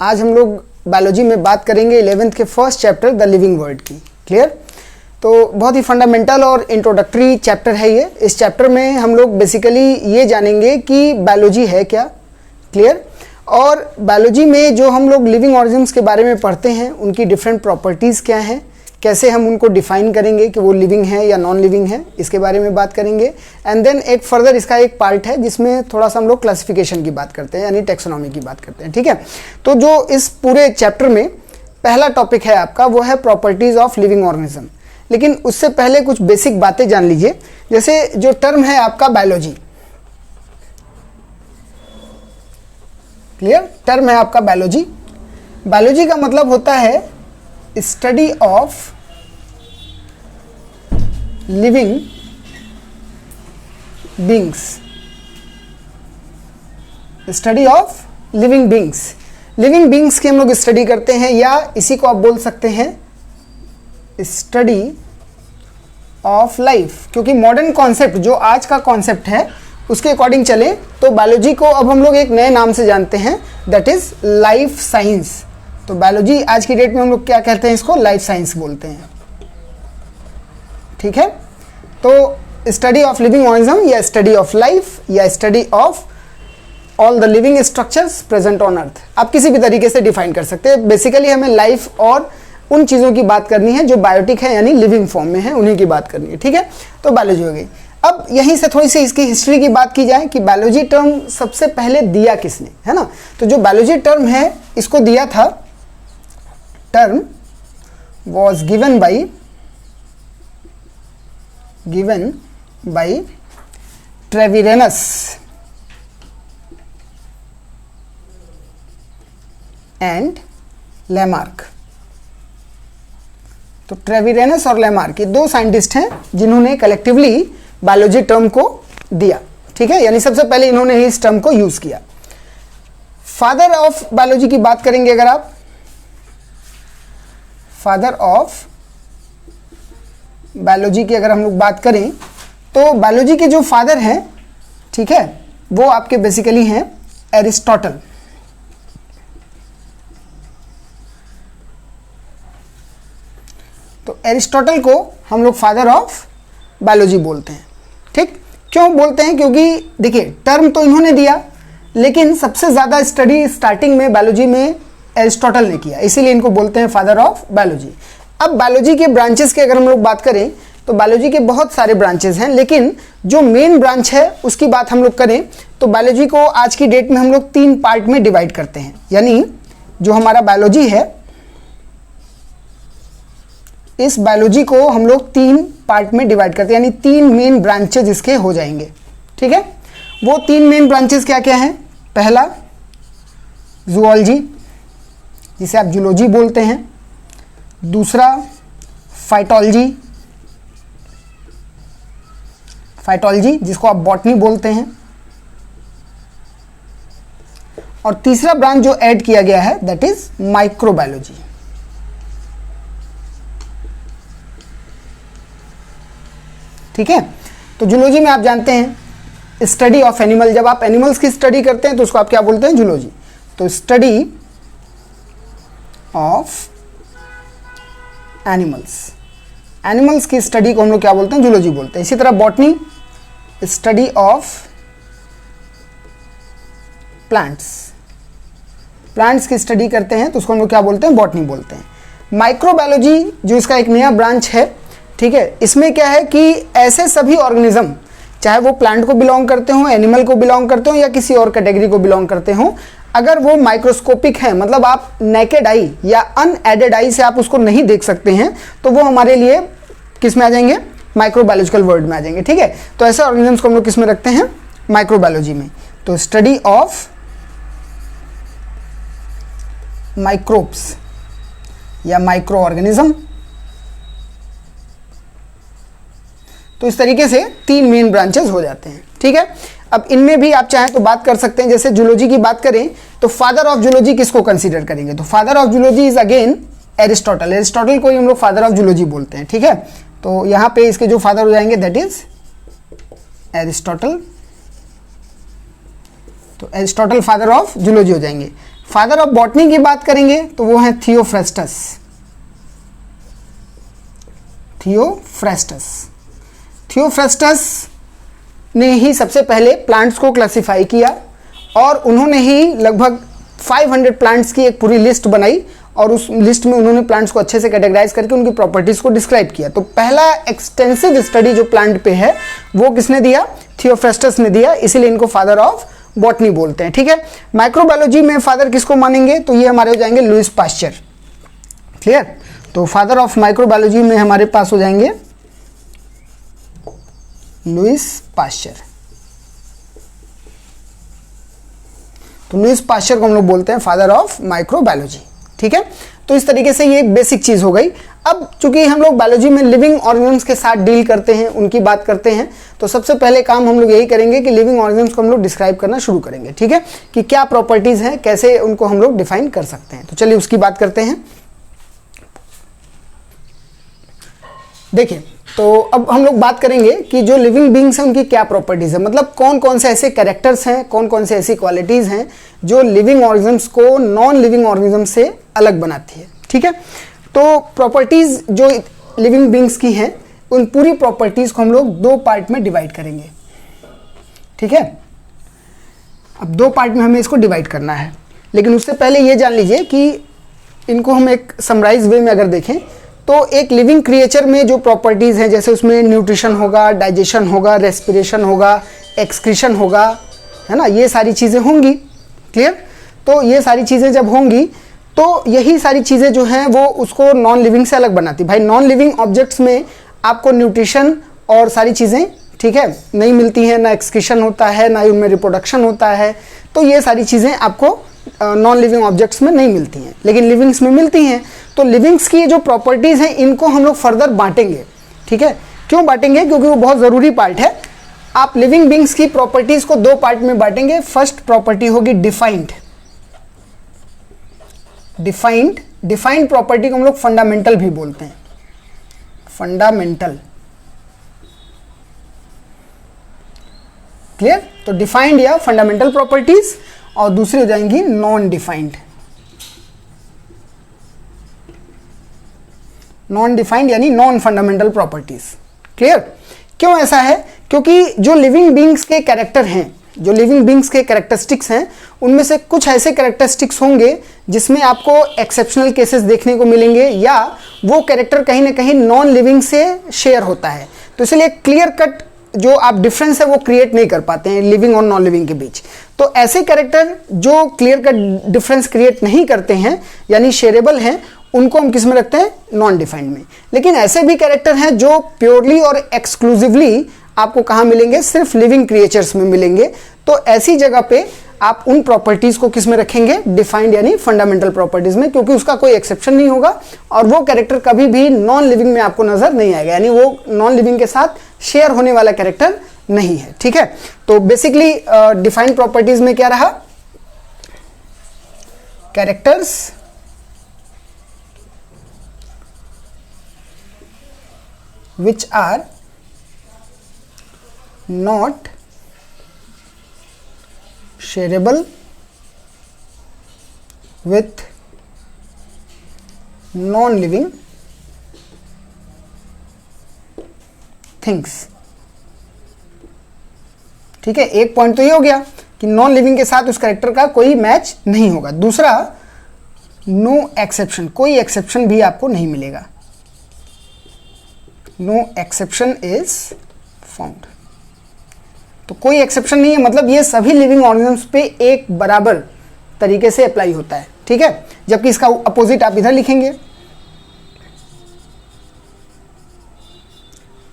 आज हम लोग बायोलॉजी में बात करेंगे 11th के first chapter the living world की। क्लियर? तो बहुत ही फंडामेंटल और इंट्रोडक्टरी चैप्टर है ये। इस चैप्टर में हम लोग बेसिकली ये जानेंगे कि बायोलॉजी है क्या। क्लियर? और बायोलॉजी में जो हम लोग लिविंग ऑर्गेनिज्म्स के बारे में पढ़ते हैं उनकी डिफरेंट प्रॉपर्टीज़ क्या हैं, कैसे हम उनको डिफाइन करेंगे कि वो लिविंग है या नॉन लिविंग है, इसके बारे में बात करेंगे। एंड देन एक फर्दर इसका एक पार्ट है जिसमें थोड़ा सा हम लोग क्लासिफिकेशन की बात करते हैं, यानी टेक्सोनॉमी की बात करते हैं। ठीक है? तो जो इस पूरे चैप्टर में पहला टॉपिक है आपका वो है प्रॉपर्टीज़ ऑफ लिविंग ऑर्गेनिज्म। लेकिन उससे पहले कुछ बेसिक बातें जान लीजिए। जैसे जो टर्म है आपका बायोलॉजी, क्लियर? टर्म है आपका बायोलॉजी। बायोलॉजी का मतलब होता है study of living beings. Study of living beings. Living beings की हम लोग स्टडी करते हैं, या इसी को आप बोल सकते हैं स्टडी ऑफ लाइफ। क्योंकि मॉडर्न कॉन्सेप्ट जो आज का कॉन्सेप्ट है उसके अकॉर्डिंग चले तो बायोलॉजी को अब हम लोग एक नए नाम से जानते हैं, दैट इज लाइफ साइंस। तो बायोलॉजी आज की डेट में हम लोग क्या कहते हैं, इसको लाइफ साइंस बोलते हैं। ठीक है? तो स्टडी ऑफ लिविंग ऑर्गेनिज्म या स्टडी ऑफ लाइफ या study of all the living structures present on earth, आप किसी भी तरीके से डिफाइन कर सकते हैं। बेसिकली हमें लाइफ और उन चीज़ों की बात करनी है जो बायोटिक है यानी लिविंग फॉर्म में है, उन्हीं की बात करनी है। ठीक है? तो बायोलॉजी हो गई। अब यहीं से थोड़ी सी इसकी हिस्ट्री की बात की जाए कि बायोलॉजी टर्म सबसे पहले दिया किसने, है ना? तो जो बायोलॉजी टर्म है इसको दिया था, term was given by Treviranus and Lamarck। तो ट्रेविरेनस और लेमार्क ये दो साइंटिस्ट हैं जिन्होंने कलेक्टिवली बायोलॉजी टर्म को दिया। ठीक है? यानी सबसे पहले इन्होंने ही इस टर्म को यूज किया। फादर ऑफ बायोलॉजी की बात करेंगे अगर आप, फादर ऑफ बायोलॉजी की अगर हम लोग बात करें तो बायोलॉजी के जो फादर हैं, ठीक है, वो आपके बेसिकली हैं एरिस्टोटल। तो एरिस्टोटल को हम लोग फादर ऑफ बायोलॉजी बोलते हैं। ठीक? क्यों बोलते हैं? क्योंकि देखिए टर्म तो इन्होंने दिया, लेकिन सबसे ज़्यादा स्टडी स्टार्टिंग में बायोलॉजी में एरिस्टोटल ने किया, इसीलिए इनको बोलते हैं फादर ऑफ बायोलॉजी। अब बायोलॉजी के ब्रांचेस की अगर हम लोग बात करें तो बायोलॉजी के बहुत सारे ब्रांचेस हैं, लेकिन जो मेन ब्रांच है उसकी बात हम लोग करें तो बायोलॉजी को आज की डेट में हम लोग 3 पार्ट में डिवाइड करते हैं। यानी जो हमारा बायोलॉजी है, इस बायोलॉजी को हम लोग 3 पार्ट में डिवाइड करते हैं, यानी 3 मेन ब्रांचेज इसके हो जाएंगे। ठीक है? वो 3 मेन ब्रांचेस क्या क्या हैं? पहला जूलॉजी, जिसे आप जूलॉजी बोलते हैं। दूसरा फाइटोलॉजी, फाइटोलॉजी जिसको आप बॉटनी बोलते हैं। और तीसरा ब्रांच जो ऐड किया गया है दैट इज माइक्रोबायोलॉजी। ठीक है? तो जूलॉजी में आप जानते हैं स्टडी ऑफ एनिमल। जब आप एनिमल्स की स्टडी करते हैं तो उसको आप क्या बोलते हैं? जूलॉजी। तो स्टडी ऑफ एनिमल्स, एनिमल्स की स्टडी को हम लोग क्या बोलते हैं? जूलॉजी बोलते हैं। इसी तरह botany, study of plants, plants की स्टडी करते हैं तो उसको हम लोग क्या बोलते हैं? बॉटनी बोलते हैं। माइक्रोबायोलॉजी जो इसका एक नया ब्रांच है, ठीक है, इसमें क्या है कि ऐसे सभी ऑर्गेनिज्म, चाहे वो प्लांट को बिलोंग करते हो, एनिमल को बिलोंग करते हो या किसी और कैटेगरी को बिलोंग करते हो, अगर वो माइक्रोस्कोपिक है, मतलब आप नेकेड आई या अनएडेड आई से आप उसको नहीं देख सकते हैं, तो वो हमारे लिए किस में आ जाएंगे? माइक्रोबायोलॉजिकल वर्ड में आ जाएंगे। ठीक है? तो ऐसे ऑर्गेनिजम्स को हम लोग किस में रखते हैं? माइक्रोबायोलॉजी में। तो स्टडी ऑफ माइक्रोब्स या माइक्रो ऑर्गेनिज्म। तो इस तरीके से 3 मेन ब्रांचेस हो जाते हैं। ठीक है? अब इनमें भी आप चाहें तो बात कर सकते हैं। जैसे जूलॉजी की बात करें तो फादर ऑफ जूलॉजी किसको कंसीडर करेंगे? तो father of zoology is again Aristotle. Aristotle को ही हम लोग फादर ऑफ जूलॉजी बोलते हैं। ठीक है? तो यहाँ पे इसके जो फादर हो जाएंगे दैट इज एरिस्टोटल। तो एरिस्टोटल फादर ऑफ जूलॉजी हो जाएंगे। फादर ऑफ बॉटनी की बात करेंगे तो वो है थियोफ्रेस्टस। थियोफ्रेस्टस ने ही सबसे पहले प्लांट्स को क्लासिफाई किया और उन्होंने ही लगभग 500 प्लांट्स की एक पूरी लिस्ट बनाई और उस लिस्ट में उन्होंने प्लांट्स को अच्छे से कैटेगराइज करके उनकी प्रॉपर्टीज को डिस्क्राइब किया। तो पहला एक्सटेंसिव स्टडी जो प्लांट पे है वो किसने दिया? थियोफ्रेस्टस ने दिया, इसीलिए इनको फादर ऑफ बॉटनी बोलते हैं। ठीक है, माइक्रोबायोलॉजी में फादर किसको मानेंगे? तो ये हमारे हो जाएंगे लुईस पाश्चर। क्लियर? तो फादर ऑफ माइक्रोबायोलॉजी में हमारे पास हो जाएंगे लुईस पाश्चर। तो लुईस पाश्चर को हम लोग बोलते हैं फादर ऑफ माइक्रोबायोलॉजी। ठीक है, तो इस तरीके से ये एक बेसिक चीज हो गई। अब चूंकि हम लोग बायोलॉजी में लिविंग ऑर्गेनिम्स के साथ डील करते हैं, उनकी बात करते हैं, तो सबसे पहले काम हम लोग यही करेंगे कि लिविंग ऑर्गेनिम्स को हम लोग डिस्क्राइब करना शुरू करेंगे। ठीक है, कि क्या प्रॉपर्टीज हैं, कैसे उनको हम लोग डिफाइन कर सकते हैं। तो चलिए उसकी बात करते हैं। देखिए, तो अब हम लोग बात करेंगे कि जो लिविंग बींग्स हैं उनकी क्या प्रॉपर्टीज है, मतलब कौन कौन से ऐसे कैरेक्टर्स हैं, कौन कौन से ऐसी क्वालिटीज हैं जो लिविंग ऑर्गेनिम्स को नॉन लिविंग ऑर्गेनिज्म से अलग बनाती है। ठीक है, तो प्रॉपर्टीज जो लिविंग बींग्स की हैं उन पूरी प्रॉपर्टीज को हम लोग दो पार्ट में डिवाइड करेंगे। ठीक है, अब दो पार्ट में हमें इसको डिवाइड करना है, लेकिन उससे पहले ये जान लीजिए कि इनको हम एक समराइज वे में अगर देखें तो एक लिविंग क्रिएचर में जो प्रॉपर्टीज हैं, जैसे उसमें न्यूट्रिशन होगा, डाइजेशन होगा, रेस्पिरेशन होगा, एक्सक्रीशन होगा, है ना, ये सारी चीज़ें होंगी। क्लियर? तो ये सारी चीज़ें जब होंगी तो यही सारी चीज़ें जो हैं वो उसको नॉन लिविंग से अलग बनाती। भाई नॉन लिविंग ऑब्जेक्ट्स में आपको न्यूट्रिशन और सारी चीज़ें, ठीक है, नहीं मिलती हैं, ना एक्सक्रीशन होता है, ना ही उनमें रिप्रोडक्शन होता है। तो ये सारी चीज़ें आपको नॉन लिविंग ऑब्जेक्ट्स में नहीं मिलती हैं, लेकिन लिविंग्स में मिलती हैं। तो लिविंग्स की जो प्रॉपर्टीज़ हैं इनको हम लोग फर्दर बांटेंगे। ठीक है, क्यों बांटेंगे? क्योंकि वो बहुत ज़रूरी पार्ट है। आप लिविंग बींग्स की प्रॉपर्टीज़ को दो पार्ट में बांटेंगे। फर्स्ट प्रॉपर्टी होगी डिफाइंड। डिफाइंड प्रॉपर्टी को हम लोग फंडामेंटल भी बोलते हैं, फंडामेंटल। क्लियर? तो डिफाइंड या फंडामेंटल प्रॉपर्टीज, और दूसरी हो जाएंगी नॉन डिफाइंड। नॉन डिफाइंड यानी नॉन फंडामेंटल प्रॉपर्टीज। क्लियर? क्यों ऐसा है? क्योंकि जो लिविंग बींग्स के कैरेक्टर हैं, जो लिविंग बींग्स के कैरेक्टरिस्टिक्स हैं, उनमें से कुछ ऐसे कैरेक्टरिस्टिक्स होंगे जिसमें आपको एक्सेप्शनल केसेस देखने को मिलेंगे, या वो कैरेक्टर कहीं ना कहीं नॉन लिविंग से शेयर होता है। तो इसलिए क्लियर कट जो आप डिफरेंस है वो क्रिएट नहीं कर पाते हैं लिविंग और नॉन लिविंग के बीच। तो ऐसे कैरेक्टर जो क्लियर कट डिफरेंस क्रिएट नहीं करते हैं यानी शेयरेबल हैं, उनको हम किस में रखते हैं? नॉन डिफाइंड में। लेकिन ऐसे भी कैरेक्टर हैं जो प्योरली और एक्सक्लूसिवली आपको कहाँ मिलेंगे? सिर्फ लिविंग क्रिएचर्स में मिलेंगे। तो ऐसी जगह पे आप उन प्रॉपर्टीज को किस में रखेंगे? डिफाइंड यानी फंडामेंटल प्रॉपर्टीज में, क्योंकि उसका कोई एक्सेप्शन नहीं होगा और वो कैरेक्टर कभी भी नॉन लिविंग में आपको नजर नहीं आएगा, यानी वो नॉन लिविंग के साथ शेयर होने वाला कैरेक्टर नहीं है। ठीक है, तो बेसिकली डिफाइंड प्रॉपर्टीज में क्या रहा? Characters which are not shareable with non-living things। ठीक है, एक पॉइंट तो ये हो गया कि नॉन लिविंग के साथ उस कैरेक्टर का कोई मैच नहीं होगा। दूसरा, नो एक्सेप्शन, कोई एक्सेप्शन भी आपको नहीं मिलेगा। No exception is found. तो कोई एक्सेप्शन नहीं है, मतलब ये सभी लिविंग ऑर्गेनिज्म्स पे एक बराबर तरीके से अप्लाई होता है। ठीक है, जबकि इसका अपोजिट आप इधर लिखेंगे,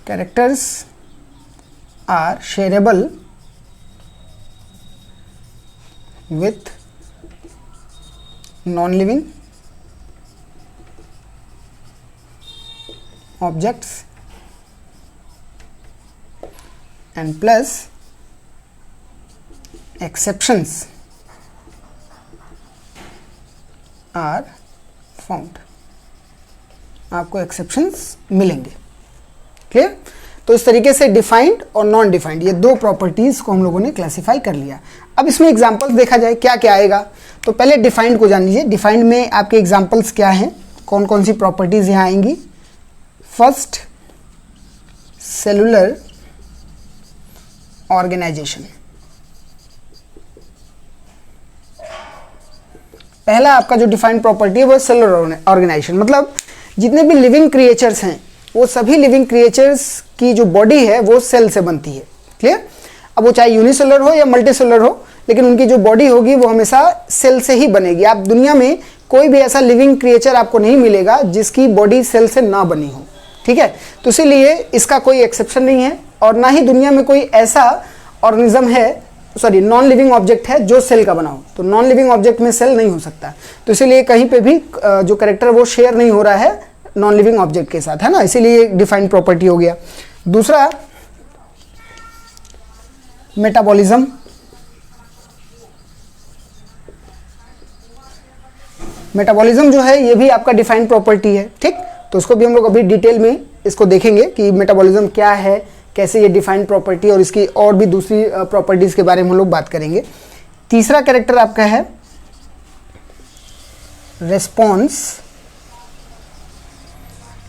characters are shareable with non living objects and plus exceptions are found। आपको exceptions मिलेंगे। क्लियर? तो इस तरीके से डिफाइंड और नॉन डिफाइंड, ये दो प्रॉपर्टीज़ को हम लोगों ने क्लासीफाई कर लिया। अब इसमें एग्जाम्पल्स देखा जाए क्या क्या आएगा। तो पहले डिफाइंड को जान लीजिए। डिफाइंड में आपके एग्जाम्पल्स क्या हैं, कौन कौन सी प्रॉपर्टीज़ यहाँ आएंगी। First, cellular organization. पहला आपका जो डिफाइंड प्रॉपर्टी है वो सेलुलर ऑर्गेनाइजेशन, मतलब जितने भी लिविंग क्रिएचर्स हैं वो सभी लिविंग क्रिएचर्स की जो बॉडी है वो सेल से बनती है। क्लियर। अब वो चाहे यूनिसेलुलर हो या मल्टीसेलुलर हो, लेकिन उनकी जो बॉडी होगी वो हमेशा सेल से ही बनेगी। आप दुनिया में कोई भी ऐसा लिविंग क्रिएचर आपको नहीं मिलेगा जिसकी बॉडी सेल से ना बनी हो। ठीक है, तो इसीलिए इसका कोई एक्सेप्शन नहीं है, और ना ही दुनिया में कोई ऐसा ऑर्गेनिज्म है, सॉरी नॉन लिविंग ऑब्जेक्ट है जो सेल का बना हो। तो नॉन लिविंग ऑब्जेक्ट में सेल नहीं हो सकता, तो इसीलिए कहीं पे भी जो कैरेक्टर वो शेयर नहीं हो रहा है नॉन लिविंग ऑब्जेक्ट के साथ, है ना, इसीलिए डिफाइंड प्रॉपर्टी हो गया। दूसरा, मेटाबॉलिज्म। मेटाबॉलिज्म जो है ये भी आपका डिफाइंड प्रॉपर्टी है। ठीक, तो उसको भी हम लोग अभी डिटेल में इसको देखेंगे कि मेटाबॉलिज्म क्या है, कैसे ये डिफाइंड प्रॉपर्टी और इसकी और भी दूसरी प्रॉपर्टीज के बारे में हम लोग बात करेंगे। तीसरा कैरेक्टर आपका है रेस्पॉन्स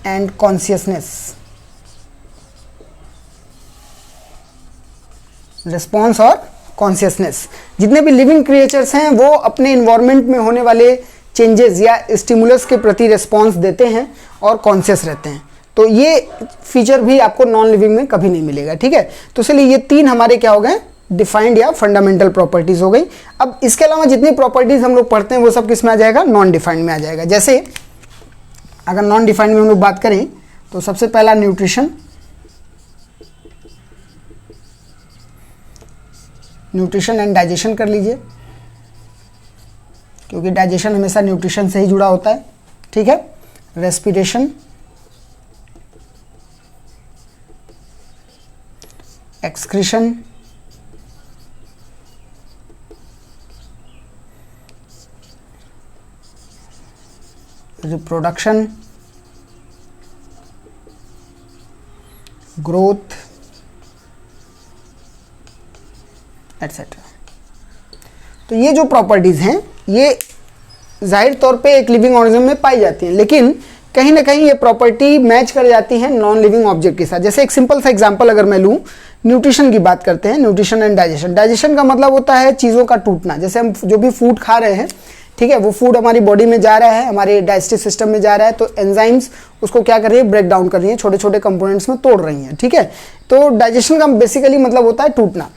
एंड कॉन्शियसनेस। रेस्पॉन्स और कॉन्शियसनेस, जितने भी लिविंग क्रिएचर्स हैं वो अपने इन्वायरमेंट में होने वाले चेंजेस या स्टिमुलस के प्रति रेस्पॉन्स देते हैं और कॉन्शियस रहते हैं। तो ये फीचर भी आपको नॉन लिविंग में कभी नहीं मिलेगा। ठीक है, तो इसलिए ये तीन हमारे क्या हो गए, डिफाइंड या फंडामेंटल प्रॉपर्टीज हो गई। अब इसके अलावा जितनी प्रॉपर्टीज हम लोग पढ़ते हैं वो सब किस में आ जाएगा, नॉन डिफाइंड में आ जाएगा। जैसे अगर नॉन डिफाइंड में हम लोग बात करें तो सबसे पहला न्यूट्रिशन। न्यूट्रिशन एंड डाइजेशन कर लीजिए, क्योंकि डाइजेशन हमेशा न्यूट्रिशन से ही जुड़ा होता है। ठीक है, respiration, excretion, reproduction, growth, etcetera. तो ये जो प्रॉपर्टीज हैं ये जाहिर तौर पे एक लिविंग ऑर्गेनिज्म में पाई जाती हैं, लेकिन कहीं ना कहीं ये प्रॉपर्टी मैच कर जाती है नॉन लिविंग ऑब्जेक्ट के साथ। जैसे एक सिंपल सा एग्जांपल अगर मैं लूँ, न्यूट्रिशन की बात करते हैं, न्यूट्रिशन एंड डाइजेशन। डाइजेशन का मतलब होता है चीज़ों का टूटना। जैसे हम जो भी फूड खा रहे हैं, ठीक है, वो फूड हमारी बॉडी में जा रहा है, हमारे डाइजेस्टिव सिस्टम में जा रहा है, तो एंजाइम्स उसको क्या कर रही है, ब्रेक डाउन कर रही है, छोटे छोटे कंपोनेंट्स में तोड़ रही हैं। ठीक है, तो डाइजेशन का बेसिकली मतलब होता है टूटना।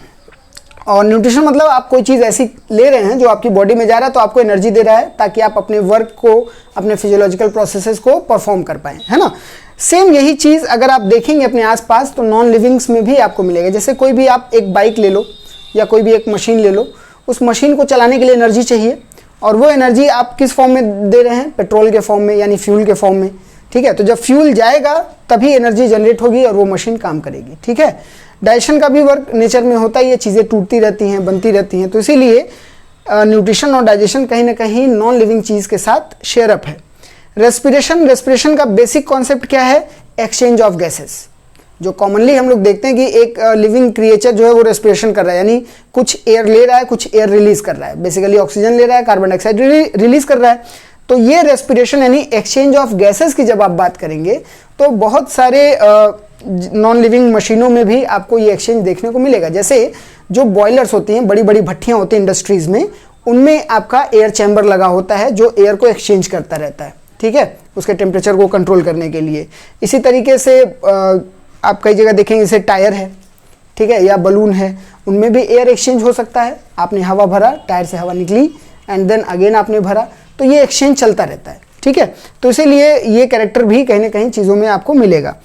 और न्यूट्रिशन मतलब आप कोई चीज़ ऐसी ले रहे हैं जो आपकी बॉडी में जा रहा है, तो आपको एनर्जी दे रहा है ताकि आप अपने वर्क को, अपने फिजियोलॉजिकल प्रोसेसेस को परफॉर्म कर पाएँ, है ना। सेम यही चीज़ अगर आप देखेंगे अपने आसपास तो नॉन लिविंग्स में भी आपको मिलेगा। जैसे कोई भी आप एक बाइक ले लो या कोई भी एक मशीन ले लो, उस मशीन को चलाने के लिए एनर्जी चाहिए, और वो एनर्जी आप किस फॉर्म में दे रहे हैं, पेट्रोल के फॉर्म में, यानी फ्यूल के फॉर्म में। ठीक है, तो जब फ्यूल जाएगा तभी एनर्जी जनरेट होगी और वो मशीन काम करेगी। ठीक है, डाइजेशन का भी वर्क नेचर में होता है, ये चीज़ें टूटती रहती हैं, बनती रहती हैं, तो इसीलिए न्यूट्रिशन और डाइजेशन कहीं ना कहीं नॉन लिविंग चीज़ के साथ शेयर अप है। रेस्पिरेशन का बेसिक कॉन्सेप्ट क्या है, एक्सचेंज ऑफ गैसेस। जो कॉमनली हम लोग देखते हैं कि एक लिविंग क्रिएचर जो है वो रेस्पिरेशन कर रहा है, यानी कुछ एयर ले रहा है, कुछ एयर रिलीज कर रहा है। बेसिकली ऑक्सीजन ले रहा है, कार्बन डाइऑक्साइड रिलीज कर रहा है। तो ये रेस्पिरेशन यानी एक्सचेंज ऑफ गैसेस की जब आप बात करेंगे तो बहुत सारे नॉन लिविंग मशीनों में भी आपको ये एक्सचेंज देखने को मिलेगा। जैसे जो बॉयलर्स होती हैं, बड़ी बड़ी भट्टियाँ होती हैं इंडस्ट्रीज़ में, उनमें आपका एयर चैम्बर लगा होता है जो एयर को एक्सचेंज करता रहता है। ठीक है, उसके टेम्परेचर को कंट्रोल करने के लिए। इसी तरीके से आप कई जगह देखेंगे जैसे टायर है, ठीक है, या बलून है, उनमें भी एयर एक्सचेंज हो सकता है। आपने हवा भरा, टायर से हवा निकली एंड देन अगेन आपने भरा, तो ये एक्सचेंज चलता रहता है। ठीक है, तो इसीलिए ये कैरेक्टर भी कहीं ना कहीं चीज़ों में आपको मिलेगा।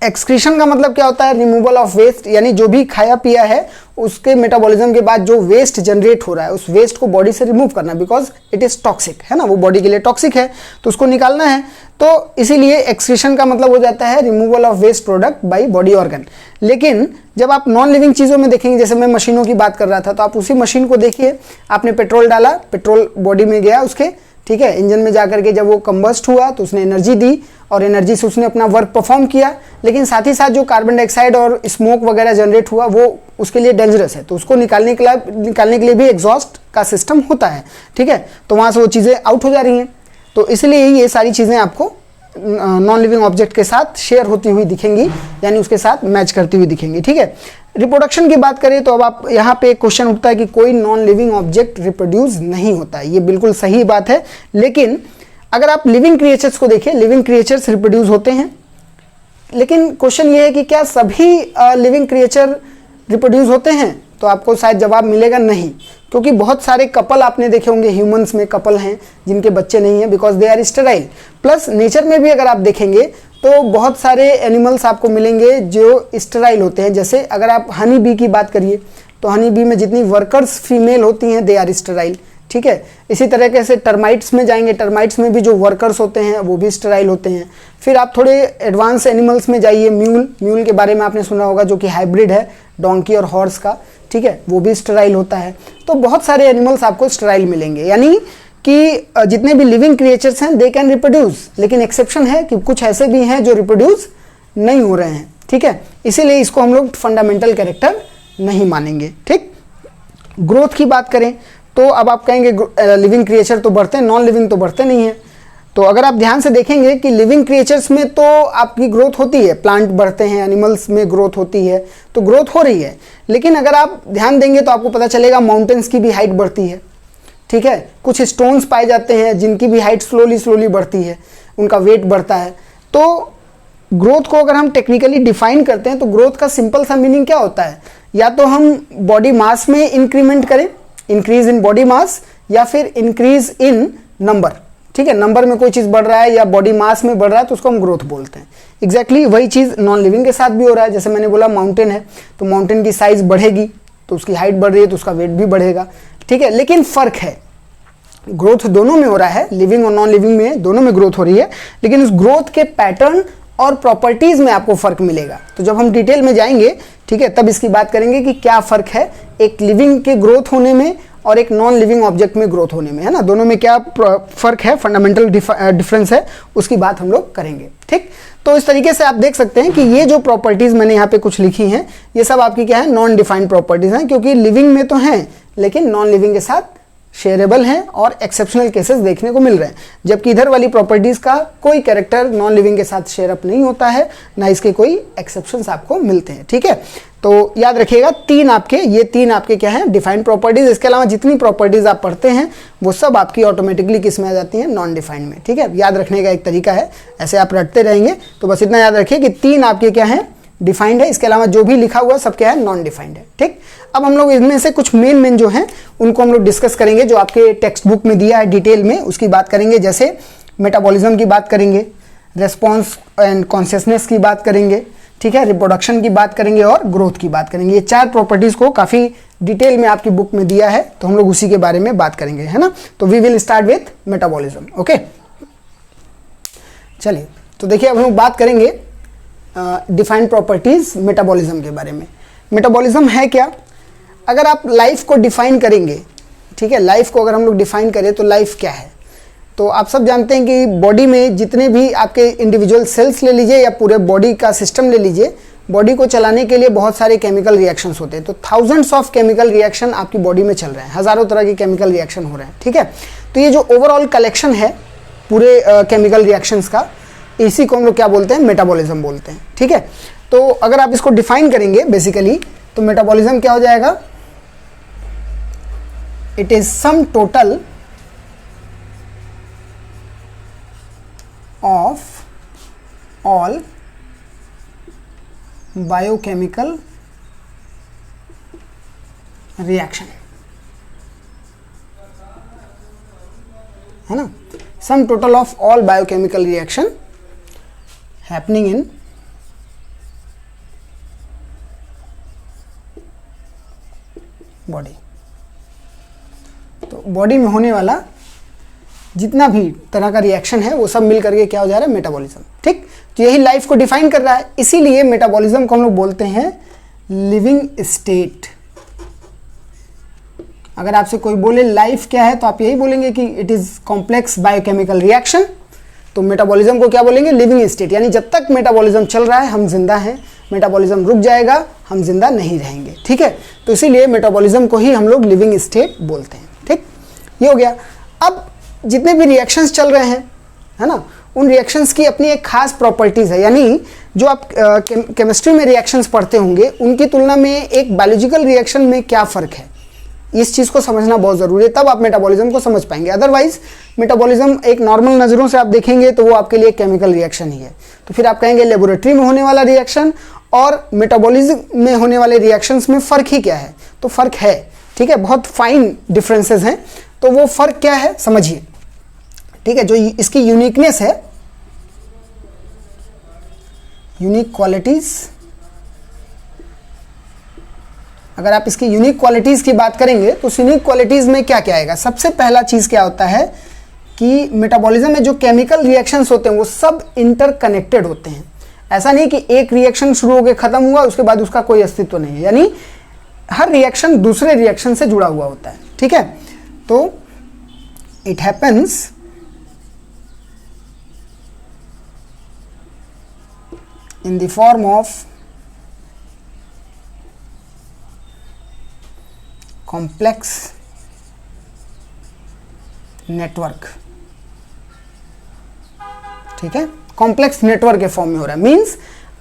एक्सक्रीशन का मतलब क्या होता है, रिमूवल ऑफ वेस्ट, यानी जो भी खाया पिया है उसके मेटाबॉलिज्म के बाद जो वेस्ट जनरेट हो रहा है उस वेस्ट को बॉडी से रिमूव करना, बिकॉज इट इज़ टॉक्सिक, है ना, वो बॉडी के लिए टॉक्सिक है, तो उसको निकालना है। तो इसीलिए एक्सक्रीशन का मतलब हो जाता है removal of waste product by body organ. लेकिन जब आप नॉन लिविंग चीज़ों में देखेंगे, जैसे मैं मशीनों की बात कर रहा था, तो आप उसी मशीन को देखिए, आपने पेट्रोल डाला, पेट्रोल बॉडी में गया उसके, ठीक है। इंजन में जाकर के जब वो कंबस्ट हुआ तो उसने एनर्जी दी और एनर्जी से उसने अपना वर्क परफॉर्म किया, लेकिन साथ ही साथ जो कार्बन डाइऑक्साइड और स्मोक वगैरह जनरेट हुआ वो उसके लिए डेंजरस है, तो उसको निकालने के लिए भी एग्जॉस्ट का सिस्टम होता है, ठीक है। तो वहाँ से वो चीज़ें आउट हो जा रही हैं, तो इसलिए ये सारी चीज़ें आपको नॉन लिविंग ऑब्जेक्ट के साथ शेयर होती हुई दिखेंगी, यानी उसके साथ मैच करती हुई दिखेंगी, ठीक है। रिप्रोडक्शन की बात करें तो अब आप यहाँ पे क्वेश्चन उठता है कि कोई नॉन लिविंग ऑब्जेक्ट रिप्रोड्यूस नहीं होता है। ये बिल्कुल सही बात है, लेकिन अगर आप लिविंग क्रिएचर्स को देखें, लिविंग क्रिएचर्स रिप्रोड्यूस होते हैं, लेकिन क्वेश्चन ये है कि क्या सभी लिविंग क्रिएचर रिप्रोड्यूस होते हैं, तो आपको शायद जवाब मिलेगा नहीं, क्योंकि बहुत सारे कपल आपने देखे होंगे, ह्यूमंस में कपल हैं जिनके बच्चे नहीं हैं because they are sterile. Plus nature में भी अगर आप देखेंगे तो बहुत सारे एनिमल्स आपको मिलेंगे जो स्टेराइल होते हैं। जैसे अगर आप हनी बी की बात करिए तो हनी बी में जितनी वर्कर्स फीमेल होती हैं दे आर स्टेराइल, ठीक है। इसी तरीके से टर्माइट्स में जाएंगे, टर्माइट्स में भी जो वर्कर्स होते हैं वो भी स्टेराइल होते हैं। फिर आप थोड़े एडवांस एनिमल्स में जाइए, म्यूल के बारे में आपने सुना होगा जो कि हाइब्रिड है डोंकी और हॉर्स का, ठीक है, वो भी स्टेराइल होता है। तो बहुत सारे एनिमल्स आपको स्टेराइल मिलेंगे, यानी कि जितने भी लिविंग क्रिएचर्स हैं दे कैन रिप्रोड्यूस, लेकिन एक्सेप्शन है कि कुछ ऐसे भी हैं जो रिप्रोड्यूस नहीं हो रहे हैं, ठीक है। इसीलिए इसको हम लोग फंडामेंटल कैरेक्टर नहीं मानेंगे, ठीक। ग्रोथ की बात करें तो अब आप कहेंगे लिविंग क्रिएचर तो बढ़ते हैं, नॉन लिविंग तो बढ़ते नहीं हैं। तो अगर आप ध्यान से देखेंगे कि लिविंग क्रिएचर्स में तो आपकी ग्रोथ होती है, प्लांट बढ़ते हैं, एनिमल्स में ग्रोथ होती है, तो ग्रोथ हो रही है। लेकिन अगर आप ध्यान देंगे तो आपको पता चलेगा माउंटेन्स की भी हाइट बढ़ती है, ठीक है। कुछ स्टोन्स पाए जाते हैं जिनकी भी हाइट स्लोली बढ़ती है, उनका वेट बढ़ता है। तो ग्रोथ को अगर हम टेक्निकली डिफाइन करते हैं तो ग्रोथ का सिंपल सा मीनिंग क्या होता है, या तो हम बॉडी मास में इंक्रीमेंट करें, इंक्रीज इन बॉडी मास, या फिर इंक्रीज इन नंबर, ठीक है। नंबर में कोई चीज़ बढ़ रहा है या बॉडी मास में बढ़ रहा है तो उसको हम ग्रोथ बोलते हैं। एग्जैक्टली वही चीज़ नॉन लिविंग के साथ भी हो रहा है। जैसे मैंने बोला माउंटेन है तो माउंटेन की साइज बढ़ेगी तो उसकी हाइट बढ़ रही है तो उसका वेट भी बढ़ेगा, ठीक है। लेकिन फ़र्क है, ग्रोथ दोनों में हो रहा है, लिविंग और नॉन लिविंग में दोनों में ग्रोथ हो रही है, लेकिन उस ग्रोथ के पैटर्न और प्रॉपर्टीज़ में आपको फ़र्क मिलेगा। तो जब हम डिटेल में जाएंगे, ठीक है, तब इसकी बात करेंगे कि क्या फ़र्क है एक लिविंग के ग्रोथ होने में और एक नॉन लिविंग ऑब्जेक्ट में ग्रोथ होने में, है ना। दोनों में क्या फ़र्क है, फंडामेंटल डिफरेंस है, उसकी बात हम लोग करेंगे, ठीक। तो इस तरीके से आप देख सकते हैं कि ये जो प्रॉपर्टीज़ मैंने यहाँ पे कुछ लिखी हैं ये सब आपकी क्या है, नॉन डिफाइंड प्रॉपर्टीज़ हैं, क्योंकि लिविंग में तो हैं लेकिन नॉन लिविंग के साथ शेयरेबल हैं और एक्सेप्शनल केसेस देखने को मिल रहे हैं। जबकि इधर वाली प्रॉपर्टीज़ का कोई कैरेक्टर नॉन लिविंग के साथ शेयर अप नहीं होता है, ना इसके कोई एक्सेप्शंस आपको मिलते हैं, ठीक है। तो याद रखिएगा ये तीन आपके क्या हैं, डिफाइंड प्रॉपर्टीज़। इसके अलावा जितनी प्रॉपर्टीज़ आप पढ़ते हैं वो सब आपकी ऑटोमेटिकली किस में आ जाती हैं, नॉन डिफाइंड में, ठीक है। याद रखने का एक तरीका है, ऐसे आप रटते रहेंगे तो बस इतना याद रखिए कि तीन आपके क्या हैं, डिफाइंड है। इसके अलावा जो भी लिखा हुआ सब क्या है, नॉन डिफाइंड है, ठीक। अब हम लोग इनमें से कुछ मेन जो हैं उनको हम लोग डिस्कस करेंगे, जो आपके टेक्स्ट बुक में दिया है डिटेल में, उसकी बात करेंगे। जैसे मेटाबॉलिज्म की बात करेंगे, रेस्पॉन्स एंड कॉन्शियसनेस की बात करेंगे, ठीक है, रिप्रोडक्शन की बात करेंगे और ग्रोथ की बात करेंगे। ये चार प्रॉपर्टीज़ को काफ़ी डिटेल में आपकी बुक में दिया है, तो हम लोग उसी के बारे में बात करेंगे, है ना। तो we will start with metabolism, okay. चलिए, तो देखिए अब हम लोग बात करेंगे डिफाइंड प्रॉपर्टीज़ मेटाबॉलिज्म के बारे में। मेटाबॉलिज्म है क्या? अगर आप लाइफ को डिफाइन करेंगे, ठीक है, लाइफ को अगर हम लोग डिफाइन करें तो लाइफ क्या है, तो आप सब जानते हैं कि बॉडी में जितने भी आपके इंडिविजुअल सेल्स ले लीजिए या पूरे बॉडी का सिस्टम ले लीजिए, बॉडी को चलाने के लिए बहुत सारे केमिकल रिएक्शंस होते हैं। तो थाउजेंड्स ऑफ केमिकल रिएक्शन आपकी बॉडी में चल रहे हैं, हज़ारों तरह के केमिकल रिएक्शन हो रहे हैं, ठीक है। तो ये जो ओवरऑल कलेक्शन है पूरे केमिकल रिएक्शंस का, इसी को हम लोग क्या बोलते हैं, मेटाबॉलिज्म बोलते हैं, ठीक है। तो अगर आप इसको डिफाइन करेंगे बेसिकली तो मेटाबॉलिज्म क्या हो जाएगा, it is sum total of all biochemical reaction, है ना, sum total of all biochemical reaction happening in body. तो बॉडी में होने वाला जितना भी तरह का रिएक्शन है वो सब मिल करके क्या हो जा रहा है, मेटाबॉलिज्म, ठीक। तो यही लाइफ को डिफाइन कर रहा है, इसीलिए मेटाबॉलिज्म को हम लोग बोलते हैं लिविंग स्टेट अगर आपसे कोई बोले लाइफ क्या है तो आप यही बोलेंगे कि it is complex biochemical reaction. तो मेटाबॉलिज्म को क्या बोलेंगे? लिविंग स्टेट, यानी जब तक मेटाबॉलिज्म चल रहा है हम जिंदा हैं, मेटाबॉलिज्म रुक जाएगा हम जिंदा नहीं रहेंगे। ठीक है, तो इसीलिए मेटाबॉलिज्म को ही हम लोग लिविंग स्टेट बोलते हैं। ठीक, ये हो गया। अब जितने भी रिएक्शंस चल रहे हैं, है ना, उन रिएक्शंस की अपनी एक खास प्रॉपर्टीज़ है, यानी जो आप केमिस्ट्री में रिएक्शंस पढ़ते होंगे उनकी तुलना में एक बायोलॉजिकल रिएक्शन में क्या फ़र्क है, इस चीज़ को समझना बहुत ज़रूरी है, तब आप मेटाबॉलिज्म को समझ पाएंगे। अदरवाइज मेटाबॉलिज्म एक नॉर्मल नज़रों से आप देखेंगे तो वो आपके लिए केमिकल रिएक्शन ही है, तो फिर आप कहेंगे लेबोरेटरी में होने वाला रिएक्शन और मेटाबॉलिज्म में होने वाले रिएक्शंस में फ़र्क ही क्या है? तो फ़र्क है, ठीक है, बहुत फाइन डिफरेंसेस हैं। तो वो फ़र्क क्या है समझिए, ठीक है। जो इसकी यूनिकनेस है, यूनिक क्वालिटीज़, अगर आप इसकी यूनिक क्वालिटीज़ की बात करेंगे तो यूनिक क्वालिटीज़ में क्या क्या आएगा? सबसे पहला चीज़ क्या होता है कि मेटाबॉलिज्म में जो केमिकल रिएक्शंस होते हैं वो सब इंटरकनेक्टेड होते हैं। ऐसा नहीं कि एक रिएक्शन शुरू होकर ख़त्म हुआ उसके बाद उसका कोई अस्तित्व नहीं है, यानी हर रिएक्शन दूसरे रिएक्शन से जुड़ा हुआ होता है। ठीक है, तो it happens in the form of complex network। ठीक है, कॉम्प्लेक्स नेटवर्क के फॉर्म में हो रहा है, मींस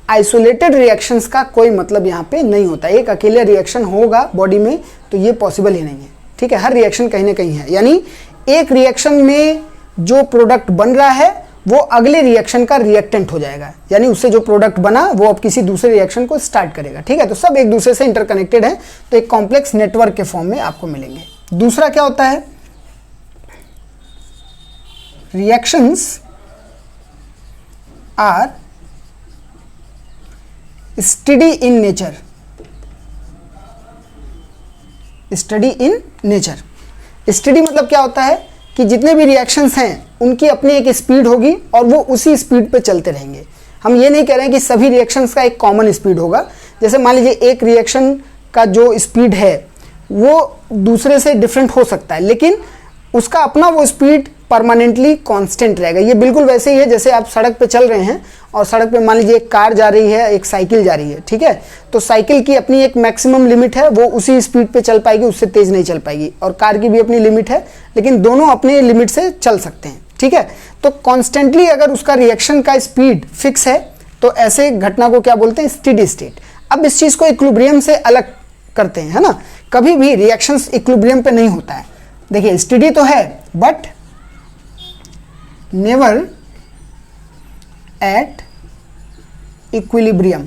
आइसोलेटेड रिएक्शंस का कोई मतलब यहाँ पे नहीं होता। एक अकेले रिएक्शन होगा बॉडी में तो ये पॉसिबल ही नहीं है। ठीक है, हर रिएक्शन कहीं ना कहीं है, यानी एक रिएक्शन में जो प्रोडक्ट बन रहा है वो अगले रिएक्शन का रिएक्टेंट हो जाएगा, यानी उससे जो प्रोडक्ट बना वो अब किसी दूसरे रिएक्शन को स्टार्ट करेगा। ठीक है, तो सब एक दूसरे से इंटरकनेक्टेड है, तो एक कॉम्प्लेक्स नेटवर्क के फॉर्म में आपको मिलेंगे। दूसरा क्या होता है? Reactions are study in nature. Study in nature, study मतलब क्या होता है कि जितने भी रिएक्शंस हैं उनकी अपनी एक स्पीड होगी और वो उसी स्पीड पे चलते रहेंगे। हम ये नहीं कह रहे हैं कि सभी रिएक्शंस का एक कॉमन स्पीड होगा। जैसे मान लीजिए एक रिएक्शन का जो स्पीड है वो दूसरे से डिफरेंट हो सकता है, लेकिन उसका अपना वो स्पीड परमानेंटली कांस्टेंट रहेगा। ये बिल्कुल वैसे ही है जैसे आप सड़क पे चल रहे हैं और सड़क पे मान लीजिए एक कार जा रही है, एक साइकिल जा रही है। ठीक है, तो साइकिल की अपनी एक मैक्सिमम लिमिट है, वो उसी स्पीड पे चल पाएगी, उससे तेज नहीं चल पाएगी, और कार की भी अपनी लिमिट है, लेकिन दोनों अपने लिमिट से चल सकते हैं। ठीक है, तो कॉन्स्टेंटली अगर उसका रिएक्शन का स्पीड फिक्स है तो ऐसे घटना को क्या बोलते हैं? Steady state. अब इस चीज़ को इक्विलिब्रियम से अलग करते हैं, है ना। कभी भी रिएक्शंस इक्विलिब्रियम पे नहीं होता है। देखिए स्टेडी तो है बट नेवर एट इक्विलिब्रियम,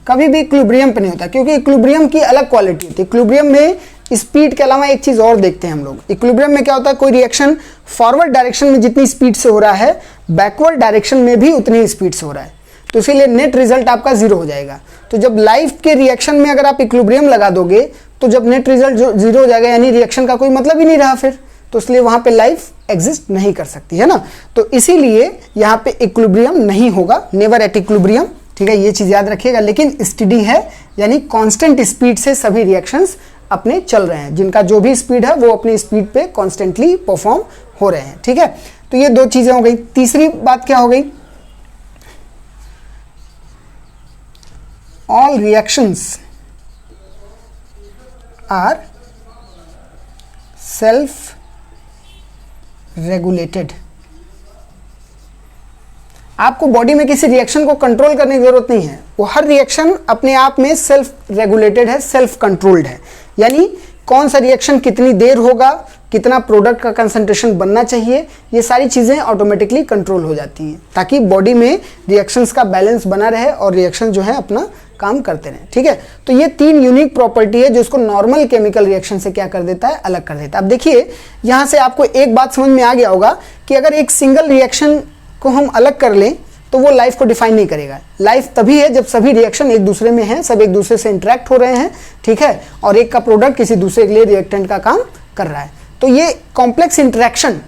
कभी भी इक्विलिब्रियम पे नहीं होता, क्योंकि इक्विलिब्रियम की अलग क्वालिटी होती है। इक्विलिब्रियम में स्पीड के अलावा एक चीज़ और देखते हैं हम लोग। इक्विलिब्रियम में क्या होता है, कोई रिएक्शन फॉरवर्ड डायरेक्शन में जितनी स्पीड से हो रहा है बैकवर्ड डायरेक्शन में भी उतनी ही स्पीड से हो रहा है, तो इसीलिए नेट रिजल्ट आपका जीरो हो जाएगा। तो जब लाइफ के रिएक्शन में अगर आप इक्विलिब्रियम लगा दोगे तो जब नेट रिजल्ट जीरो हो जाएगा, यानी रिएक्शन का कोई मतलब ही नहीं रहा फिर, तो इसलिए वहां पे लाइफ एग्जिस्ट नहीं कर सकती, है ना। तो इसीलिए यहाँ पे इक्विलिब्रियम नहीं होगा, नेवर एट इक्विलिब्रियम। ठीक है, ये चीज़ याद रखिएगा। लेकिन स्टेडी है, यानी कांस्टेंट स्पीड से सभी रिएक्शंस अपने चल रहे हैं, जिनका जो भी स्पीड है वो अपनी स्पीड पे कॉन्स्टेंटली परफॉर्म हो रहे हैं। ठीक है, तो ये दो चीज़ें हो गई। तीसरी बात क्या हो गई? All reactions are self regulated. आपको बॉडी में किसी रिएक्शन को कंट्रोल करने की जरूरत नहीं है, वो हर रिएक्शन अपने आप में सेल्फ रेगुलेटेड है, सेल्फ कंट्रोल्ड है। यानी कौन सा रिएक्शन कितनी देर होगा, कितना प्रोडक्ट का कंसंट्रेशन बनना चाहिए, ये सारी चीज़ें ऑटोमेटिकली कंट्रोल हो जाती हैं, ताकि बॉडी में रिएक्शंस का बैलेंस बना रहे और रिएक्शन जो है अपना काम करते रहें। ठीक है, तो ये तीन यूनिक प्रॉपर्टी है जो इसको नॉर्मल केमिकल रिएक्शन से क्या कर देता है, अलग कर देता है। अब देखिए यहाँ से आपको एक बात समझ में आ गया होगा कि अगर एक सिंगल रिएक्शन को हम अलग कर लें तो वो लाइफ को डिफाइन नहीं करेगा। लाइफ तभी है जब सभी रिएक्शन एक दूसरे में हैं, सब एक दूसरे से इंटरेक्ट हो रहे हैं। ठीक है, और एक का प्रोडक्ट किसी दूसरे के लिए रिएक्टेंट का काम कर रहा है। तो ये कॉम्प्लेक्स इंटरेक्शन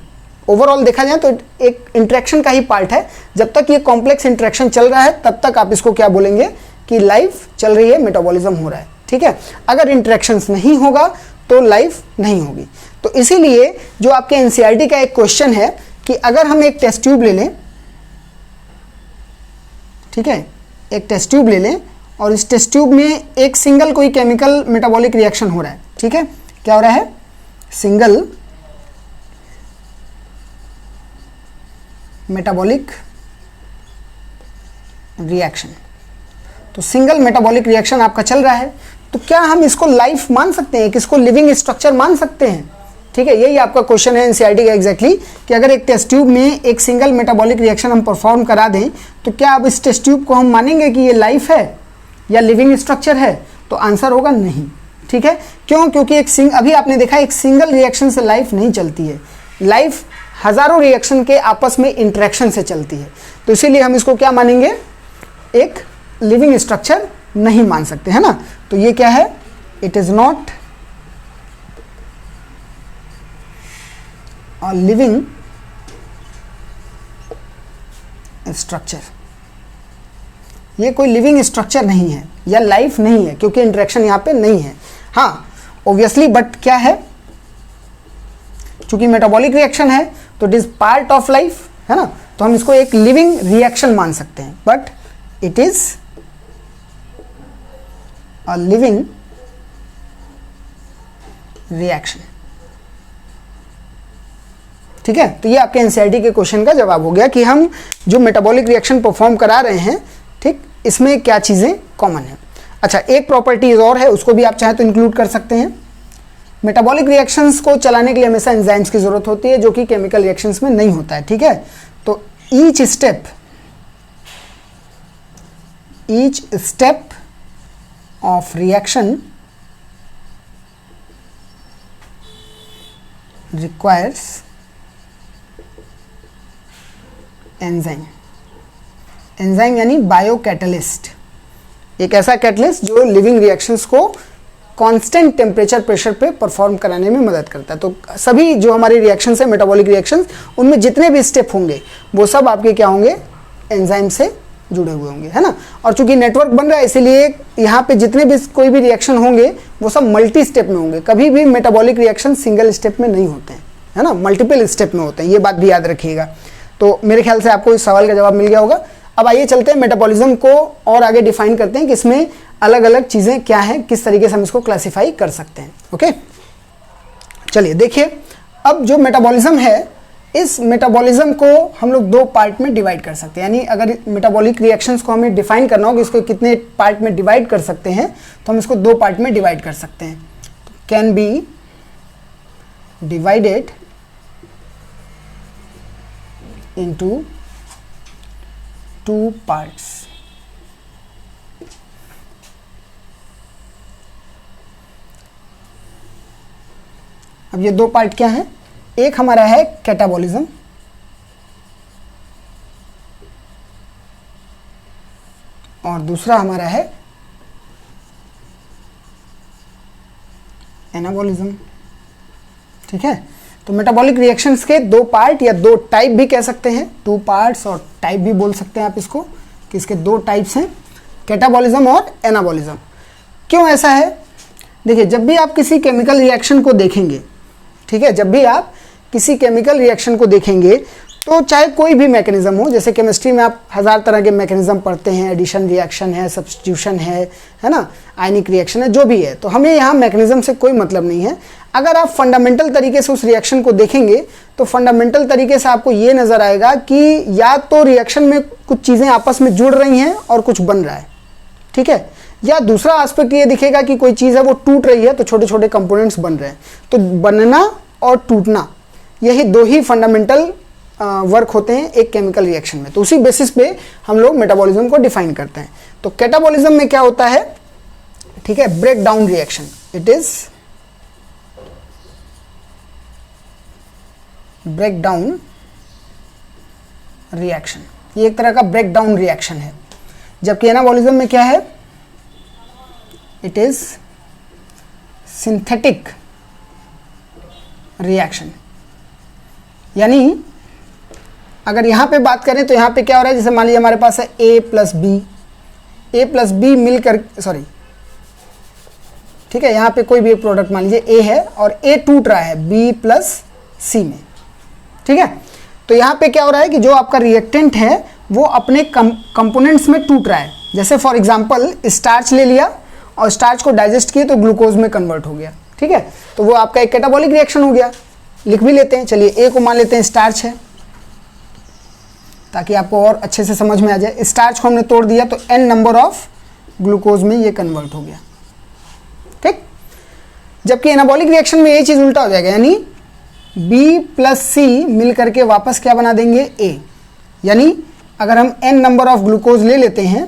ओवरऑल देखा जाए तो एक इंटरेक्शन का ही पार्ट है। जब तक ये कॉम्प्लेक्स इंटरेक्शन चल रहा है तब तक आप इसको क्या बोलेंगे कि लाइफ चल रही है, मेटाबॉलिज्म हो रहा है। ठीक है। अगर इंटरेक्शंस नहीं होगा तो लाइफ नहीं होगी। तो इसीलिए जो आपके एनसीईआरटी का एक क्वेश्चन है कि अगर हम एक टेस्ट ट्यूब ले लें, ठीक है, एक टेस्ट ट्यूब ले लें और इस टेस्ट ट्यूब में एक सिंगल कोई केमिकल मेटाबॉलिक रिएक्शन हो रहा है, ठीक है, क्या हो रहा है, सिंगल मेटाबॉलिक रिएक्शन। तो सिंगल मेटाबॉलिक रिएक्शन आपका चल रहा है, तो क्या हम इसको लाइफ मान सकते हैं, किसको लिविंग स्ट्रक्चर मान सकते हैं? ठीक है, यही आपका क्वेश्चन है एनसीईआरटी का एग्जैक्टली कि अगर एक टेस्ट ट्यूब में एक सिंगल मेटाबॉलिक रिएक्शन हम परफॉर्म करा दें तो क्या अब इस टेस्ट ट्यूब को हम मानेंगे कि ये लाइफ है या लिविंग स्ट्रक्चर है? तो आंसर होगा नहीं। ठीक है, क्यों? क्योंकि अभी आपने देखा एक सिंगल रिएक्शन से लाइफ नहीं चलती है, लाइफ हजारों रिएक्शन के आपस में इंटरेक्शन से चलती है। तो इसीलिए हम इसको क्या मानेंगे, एक लिविंग स्ट्रक्चर नहीं मान सकते, है ना। तो ये क्या है, it is not a living structure, ये कोई लिविंग स्ट्रक्चर नहीं है या लाइफ नहीं है क्योंकि इंटरेक्शन यहां पे नहीं है। हाँ ऑब्वियसली, बट क्या है, चूंकि मेटाबॉलिक रिएक्शन है तो it is part of life, है ना, तो हम इसको एक लिविंग रिएक्शन मान सकते हैं, but it is a living reaction. ठीक है, तो ये आपके एनसीईआरटी के क्वेश्चन का जवाब हो गया कि हम जो मेटाबॉलिक रिएक्शन परफॉर्म करा रहे हैं, ठीक, इसमें क्या चीजें कॉमन है। अच्छा, एक प्रॉपर्टीज और है, उसको भी आप चाहे तो इंक्लूड कर सकते हैं। मेटाबॉलिक रिएक्शंस को चलाने के लिए हमेशा एंजाइम्स की जरूरत होती है, जो कि केमिकल रिएक्शंस में नहीं होता है। ठीक है, तो each step of reaction requires enzyme. Enzyme यानी बायो कैटलिस्ट, एक ऐसा कैटलिस्ट जो लिविंग रिएक्शंस को कांस्टेंट टेम्परेचर प्रेशर पे परफॉर्म कराने में मदद करता है। तो सभी जो हमारी रिएक्शंस है मेटाबॉलिक रिएक्शंस, उनमें जितने भी स्टेप होंगे वो सब आपके क्या होंगे, एंजाइम से जुड़े हुए होंगे, है ना। और चूंकि नेटवर्क बन रहा है इसीलिए यहाँ पे जितने भी कोई भी रिएक्शन होंगे वो सब मल्टी स्टेप में होंगे। कभी भी मेटाबॉलिक रिएक्शन सिंगल स्टेप में नहीं होते हैं, है ना, मल्टीपल स्टेप में होते हैं, ये बात भी याद रखिएगा। तो मेरे ख्याल से आपको इस सवाल का जवाब मिल गया होगा। अब आइए चलते हैं मेटाबॉलिज्म को और आगे डिफाइन करते हैं कि इसमें अलग अलग चीजें क्या हैं, किस तरीके से हम इसको क्लासिफाई कर सकते हैं। ओके, चलिए देखिए, अब जो मेटाबॉलिज्म है, इस मेटाबॉलिज्म को हम लोग दो पार्ट में डिवाइड कर सकते हैं। यानी अगर मेटाबॉलिक रिएक्शंस को हमें डिफाइन करना हो कि इसको कितने पार्ट में डिवाइड कर सकते हैं, तो हम इसको दो पार्ट में डिवाइड कर सकते हैं। Can be divided into two parts. अब ये दो पार्ट क्या है, एक हमारा है कैटाबॉलिज्म और दूसरा हमारा है एनाबॉलिज्म। ठीक है, तो मेटाबॉलिक रिएक्शंस के दो पार्ट या दो टाइप भी कह सकते हैं, टू पार्ट्स और टाइप भी बोल सकते हैं आप इसको, कि इसके दो टाइप्स हैं, कैटाबॉलिज्म और एनाबॉलिज्म। क्यों ऐसा है, देखिए, जब भी आप किसी केमिकल रिएक्शन को देखेंगे, ठीक है, जब भी आप किसी केमिकल रिएक्शन को देखेंगे तो चाहे कोई भी मैकेनिज्म हो, जैसे केमिस्ट्री में आप हज़ार तरह के मैकेनिज्म पढ़ते हैं, एडिशन रिएक्शन है, सब्स्टिट्यूशन है ना, आयनिक रिएक्शन है, जो भी है, तो हमें यहाँ मैकेनिज्म से कोई मतलब नहीं है। अगर आप फंडामेंटल तरीके से उस रिएक्शन को देखेंगे तो फंडामेंटल तरीके से आपको ये नज़र आएगा कि या तो रिएक्शन में कुछ चीज़ें आपस में जुड़ रही हैं और कुछ बन रहा है, ठीक है, या दूसरा एस्पेक्ट ये दिखेगा कि कोई चीज़ है वो टूट रही है तो छोटे छोटे कंपोनेंट्स बन रहे हैं। तो बनना और टूटना, यही दो ही फंडामेंटल वर्क होते हैं एक केमिकल रिएक्शन में। तो उसी बेसिस पे हम लोग मेटाबॉलिज्म को डिफाइन करते हैं। तो कैटाबॉलिज्म में क्या होता है, ठीक है, break down reaction, it is break down reaction, ये एक तरह का ब्रेक डाउन रिएक्शन है। जबकि एनाबॉलिज्म में क्या है, इट इज सिंथेटिक रिएक्शन। यानी अगर यहाँ पे बात करें तो यहाँ पे क्या हो रहा है, जैसे मान लीजिए हमारे पास है A प्लस बी मिलकर, सॉरी, ठीक है, यहाँ पे कोई भी एक प्रोडक्ट मान लीजिए A है और A टूट रहा है B प्लस C में, ठीक है। तो यहाँ पे क्या हो रहा है कि जो आपका रिएक्टेंट है वो अपने कंपोनेंट्स में टूट रहा है। जैसे फॉर एग्जांपल स्टार्च ले लिया और स्टार्च को डाइजेस्ट किए तो ग्लूकोज में कन्वर्ट हो गया, ठीक है। तो वो आपका एक कैटाबॉलिक रिएक्शन हो गया। लिख भी लेते हैं, चलिए A को मान लेते हैं स्टार्च है, ताकि आपको और अच्छे से समझ में आ जाए। स्टार्च को हमने तोड़ दिया तो n नंबर ऑफ ग्लूकोज में ये कन्वर्ट हो गया, ठीक। जबकि एनाबॉलिक रिएक्शन में ये चीज़ उल्टा हो जाएगा, यानी B प्लस C मिल करके वापस क्या बना देंगे A। यानी अगर हम n नंबर ऑफ ग्लूकोज ले लेते हैं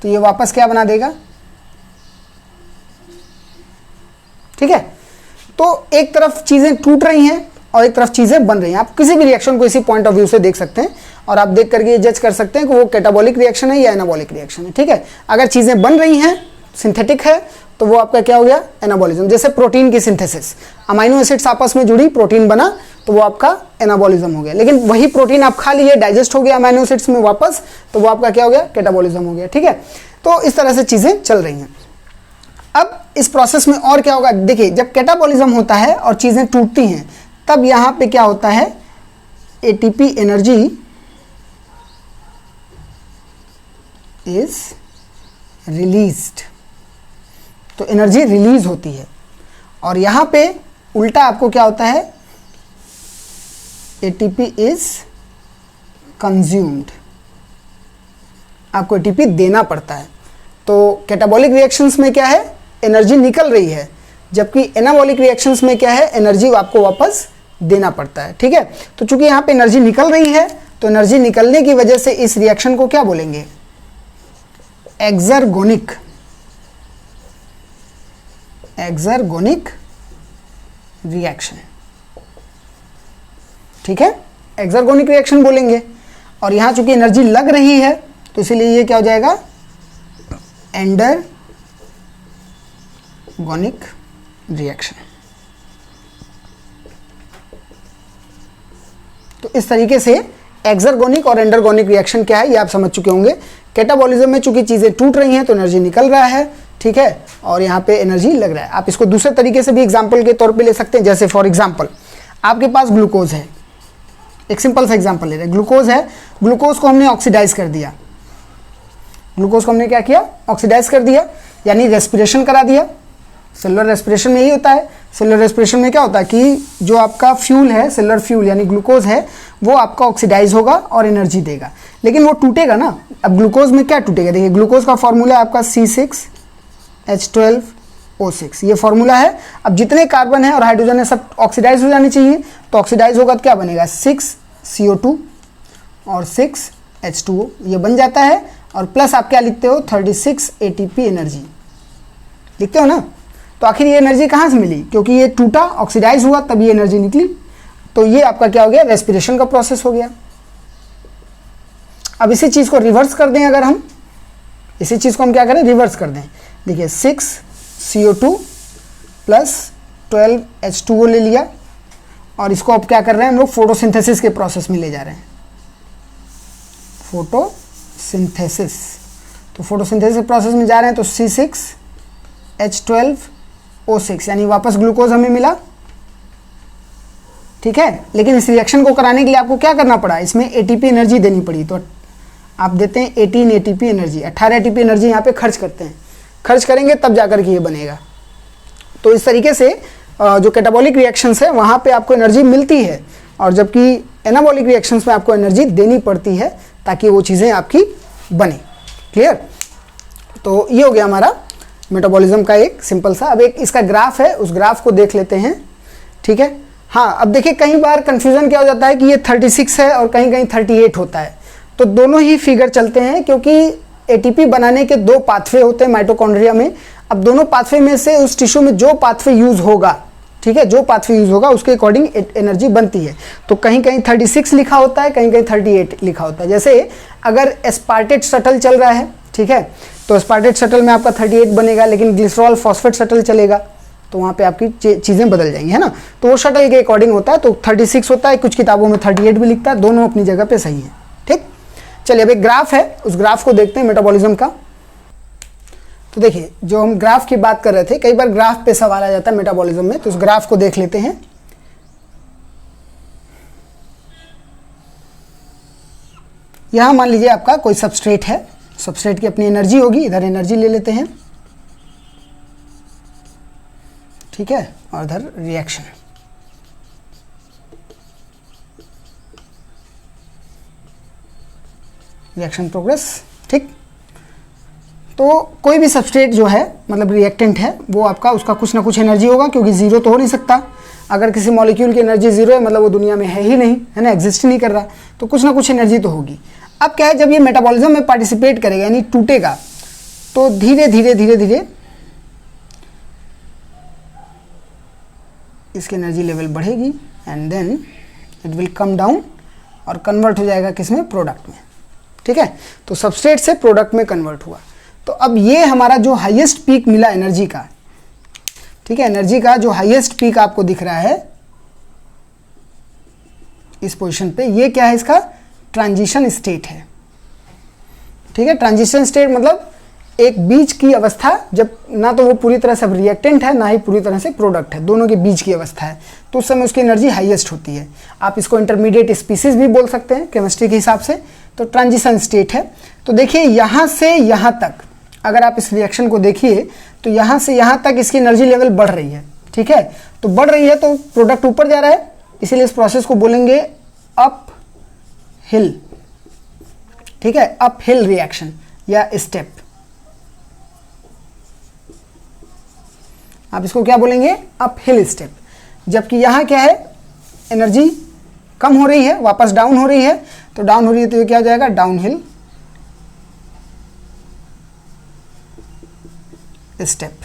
तो ये वापस क्या बना देगा, ठीक है। तो एक तरफ चीज़ें टूट रही हैं और एक तरफ चीज़ें बन रही हैं। आप किसी भी रिएक्शन को इसी पॉइंट ऑफ व्यू से देख सकते हैं और आप देख करके ये जज कर सकते हैं कि वो कैटाबॉलिक रिएक्शन है या एनाबॉलिक रिएक्शन है, ठीक है। अगर चीज़ें बन रही हैं, सिंथेटिक है, तो वो आपका क्या हो गया, एनाबॉलिज्म। जैसे प्रोटीन की सिंथेसिस, अमाइनो एसिड्स आपस में जुड़ी, प्रोटीन बना, तो वो आपका एनाबॉलिज्म हो गया। लेकिन वही प्रोटीन आप खा लिए, डाइजेस्ट हो गया अमाइनो एसिड्स में वापस, तो वो आपका क्या हो गया, कैटाबॉलिज्म हो गया, ठीक है। तो इस तरह से चीज़ें चल रही हैं। अब इस प्रोसेस में और क्या होगा, देखिए जब कैटाबॉलिज्म होता है और चीज़ें टूटती हैं तब यहाँ पे क्या होता है, एटीपी एनर्जी इज रिलीज्ड। तो एनर्जी रिलीज होती है और यहाँ पे उल्टा आपको क्या होता है, एटीपी इज कंज्यूम्ड। आपको एटीपी देना पड़ता है। तो कैटाबॉलिक रिएक्शंस में क्या है, एनर्जी निकल रही है, जबकि एनाबॉलिक रिएक्शंस में क्या है, एनर्जी आपको वापस देना पड़ता है, ठीक है। तो चूंकि यहाँ पे एनर्जी निकल रही है तो एनर्जी निकलने की वजह से इस रिएक्शन को क्या बोलेंगे, एक्सर्गोनिक, एक्सर्गोनिक रिएक्शन, ठीक है, एक्सर्गोनिक रिएक्शन बोलेंगे। और यहाँ चूंकि एनर्जी लग रही है तो इसीलिए ये क्या हो जाएगा, एंडरगोनिक रिएक्शन। तो इस तरीके से एक्सर्गोनिक और एंडरगोनिक रिएक्शन क्या है ये आप समझ चुके होंगे। कैटाबॉलिज्म में चूंकि चीज़ें टूट रही हैं तो एनर्जी निकल रहा है, ठीक है, और यहाँ पे एनर्जी लग रहा है। आप इसको दूसरे तरीके से भी एग्जाम्पल के तौर पे ले सकते हैं। जैसे फॉर एग्जाम्पल आपके पास ग्लूकोज है, एक सिंपल सा एग्जाम्पल ले रहे हैं, ग्लूकोज है, ग्लूकोज को हमने ऑक्सीडाइज कर दिया, ग्लूकोज को हमने क्या किया, ऑक्सीडाइज कर दिया, यानी रेस्पिरेशन करा दिया। सेलुलर रेस्पिरेशन में यही होता है। सेलुलर रेस्पिरेशन में क्या होता है कि जो आपका फ्यूल है, सेलुलर फ्यूल यानी ग्लूकोज है, वो आपका ऑक्सीडाइज होगा और एनर्जी देगा, लेकिन वो टूटेगा ना। अब ग्लूकोज में क्या टूटेगा, देखिए ग्लूकोज का फॉर्मूला है आपका C6H12O6, ये फॉर्मूला है। अब जितने कार्बन है और हाइड्रोजन है सब ऑक्सीडाइज हो जाने चाहिए, तो ऑक्सीडाइज होगा तो क्या बनेगा, 6CO2 और 6H2O, ये बन जाता है। और प्लस आप क्या लिखते हो, 36 ATP एनर्जी लिखते हो ना। तो आखिर ये एनर्जी कहाँ से मिली, क्योंकि ये टूटा, ऑक्सीडाइज हुआ, तब ये एनर्जी निकली। तो ये आपका क्या हो गया, रेस्पिरेशन का प्रोसेस हो गया। अब इसी चीज़ को रिवर्स कर दें, अगर हम इसी चीज़ को हम क्या करें, रिवर्स कर दें। देखिए 6CO2 प्लस 12H2O ले लिया और इसको अब क्या कर रहे हैं हम लोग, फोटोसिंथेसिस के प्रोसेस में ले जा रहे हैं, फोटोसिंथेसिस। तो फोटोसिंथेसिस प्रोसेस में जा रहे हैं तो C6H12O6 यानी वापस ग्लूकोज हमें मिला, ठीक है। लेकिन इस रिएक्शन को कराने के लिए आपको क्या करना पड़ा, इसमें ATP एनर्जी देनी पड़ी। तो आप देते हैं 18 ATP एनर्जी, 18 ATP एनर्जी यहाँ पे खर्च करते हैं, खर्च करेंगे तब जाकर के ये बनेगा। तो इस तरीके से जो कैटाबॉलिक रिएक्शंस है वहाँ पे आपको एनर्जी मिलती है, और जबकि एनाबॉलिक रिएक्शंस में आपको एनर्जी देनी पड़ती है ताकि वो चीज़ें आपकी बने। क्लियर। तो ये हो गया हमारा मेटाबॉलिज्म का एक सिंपल सा। अब एक इसका ग्राफ है, उस ग्राफ को देख लेते हैं, ठीक है। हाँ, अब देखिए कई बार कंफ्यूजन क्या हो जाता है कि ये 36 है और कहीं कहीं 38 होता है। तो दोनों ही फिगर चलते हैं, क्योंकि एटीपी बनाने के दो पाथवे होते हैं माइटोकॉन्ड्रिया में। अब दोनों पाथवे में से उस टिश्यू में जो पाथवे यूज होगा, ठीक है, जो पाथवे यूज होगा उसके अकॉर्डिंग एनर्जी बनती है। तो कहीं कहीं 36 लिखा होता है, कहीं कहीं 38 लिखा होता है। जैसे अगर एस्पार्टेट शटल चल रहा है, ठीक है, तो एस्पार्टेट शटल में आपका 38 बनेगा, लेकिन ग्लिसरॉल फॉस्फेट शटल चलेगा तो वहाँ पे आपकी चीज़ें बदल जाएंगी, है ना। तो वो शटल के अकॉर्डिंग होता है। तो 36 होता है, कुछ किताबों में 38 भी लिखता है, दोनों अपनी जगह पे सही है, ठीक। चलिए अब एक ग्राफ है, उस ग्राफ को देखते हैं मेटाबॉलिज्म का। तो तो देखिए, जो हम ग्राफ की बात कर रहे थे, कई बार ग्राफ पे सवाल आ जाता है मेटाबॉलिज्म में, तो उस ग्राफ को देख लेते हैं। यहां मान लीजिए आपका कोई सबस्ट्रेट है, सबस्ट्रेट की अपनी एनर्जी होगी, इधर एनर्जी ले लेते हैं, ठीक है, और इधर रिएक्शन। रिएक्शन प्रोग्रेस, ठीक। तो कोई भी सबस्ट्रेट जो है, मतलब रिएक्टेंट है, वो आपका उसका कुछ ना कुछ एनर्जी होगा, क्योंकि जीरो तो हो नहीं सकता। अगर किसी मॉलिक्यूल की एनर्जी जीरो है, मतलब वो दुनिया में है ही नहीं, है ना, एग्जिस्ट ही नहीं कर रहा, तो कुछ ना कुछ एनर्जी तो होगी। अब क्या है, जब ये मेटाबॉलिज्म में पार्टिसिपेट करेगा, यानी टूटेगा, तो धीरे धीरे धीरे धीरे इसकी एनर्जी लेवल बढ़ेगी and then it will come down और कन्वर्ट हो जाएगा किसमें, प्रोडक्ट में, ठीक है। तो सबस्ट्रेट से प्रोडक्ट में कन्वर्ट हुआ। तो अब ये हमारा जो हाईएस्ट पीक मिला एनर्जी का, ठीक है, एनर्जी का जो हाईएस्ट पीक आपको दिख रहा है इस पोजीशन पे, ये क्या है, इसका ट्रांजिशन स्टेट है, ठीक है। ट्रांजिशन स्टेट मतलब एक बीच की अवस्था, जब ना तो वो पूरी तरह से रिएक्टेंट है, ना ही पूरी तरह से प्रोडक्ट है, दोनों के बीच की अवस्था है, तो उस समय उसकी एनर्जी हाईएस्ट होती है। आप इसको इंटरमीडिएट स्पीसीज भी बोल सकते हैं केमिस्ट्री के हिसाब से। तो ट्रांजिशन स्टेट है। तो देखिए, यहाँ से यहाँ तक अगर आप इस रिएक्शन को देखिए, तो यहाँ से यहाँ तक इसकी एनर्जी लेवल बढ़ रही है, ठीक है। तो बढ़ रही है तो प्रोडक्ट ऊपर जा रहा है, इसीलिए इस प्रोसेस को बोलेंगे अप हिल, ठीक है, अप हिल रिएक्शन या स्टेप। आप इसको क्या बोलेंगे, अप हिल स्टेप। जबकि यहाँ क्या है, एनर्जी कम हो रही है, वापस डाउन हो रही है, तो डाउन हो रही है तो ये क्या हो जाएगा, डाउन हिल स्टेप।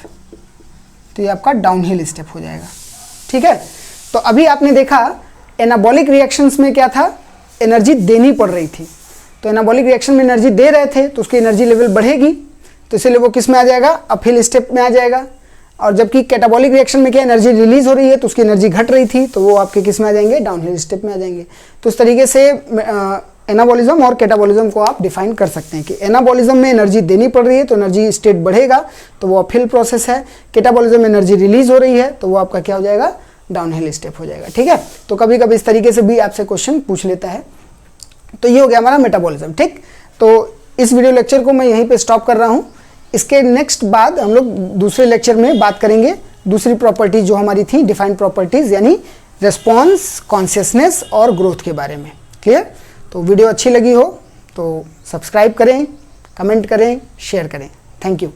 तो ये आपका डाउन हिल स्टेप हो जाएगा, ठीक है। तो अभी आपने देखा एनाबॉलिक रिएक्शंस में क्या था, एनर्जी देनी पड़ रही थी। तो एनाबॉलिक रिएक्शन में एनर्जी दे रहे थे तो उसकी एनर्जी लेवल बढ़ेगी, तो इसलिए वो किस में आ जाएगा, अप हिल स्टेप में आ जाएगा। और जबकि कैटाबॉलिक रिएक्शन में क्या एनर्जी रिलीज हो रही है, तो उसकी एनर्जी घट रही थी, तो वो आपके किस में आ जाएंगे, डाउनहिल स्टेप में आ जाएंगे। तो इस तरीके से एनाबॉलिज्म और कैटाबॉलिज्म को आप डिफाइन कर सकते हैं कि एनाबॉलिज्म में एनर्जी देनी पड़ रही है तो एनर्जी स्टेट बढ़ेगा, तो वो अपहिल प्रोसेस है। कैटाबॉलिज्म में एनर्जी रिलीज हो रही है तो वो आपका क्या हो जाएगा, डाउनहिल स्टेप हो जाएगा, ठीक है। तो कभी कभी इस तरीके से भी आपसे क्वेश्चन पूछ लेता है। तो ये हो गया हमारा मेटाबॉलिज्म, ठीक। तो इस वीडियो लेक्चर को मैं यहीं पे स्टॉप कर रहा हूँ। इसके नेक्स्ट बाद हम लोग दूसरे लेक्चर में बात करेंगे दूसरी प्रॉपर्टीज जो हमारी थी, डिफाइंड प्रॉपर्टीज, यानी रिस्पॉन्स, कॉन्शियसनेस और ग्रोथ के बारे में। क्लियर। तो वीडियो अच्छी लगी हो तो सब्सक्राइब करें, कमेंट करें, शेयर करें। Thank you.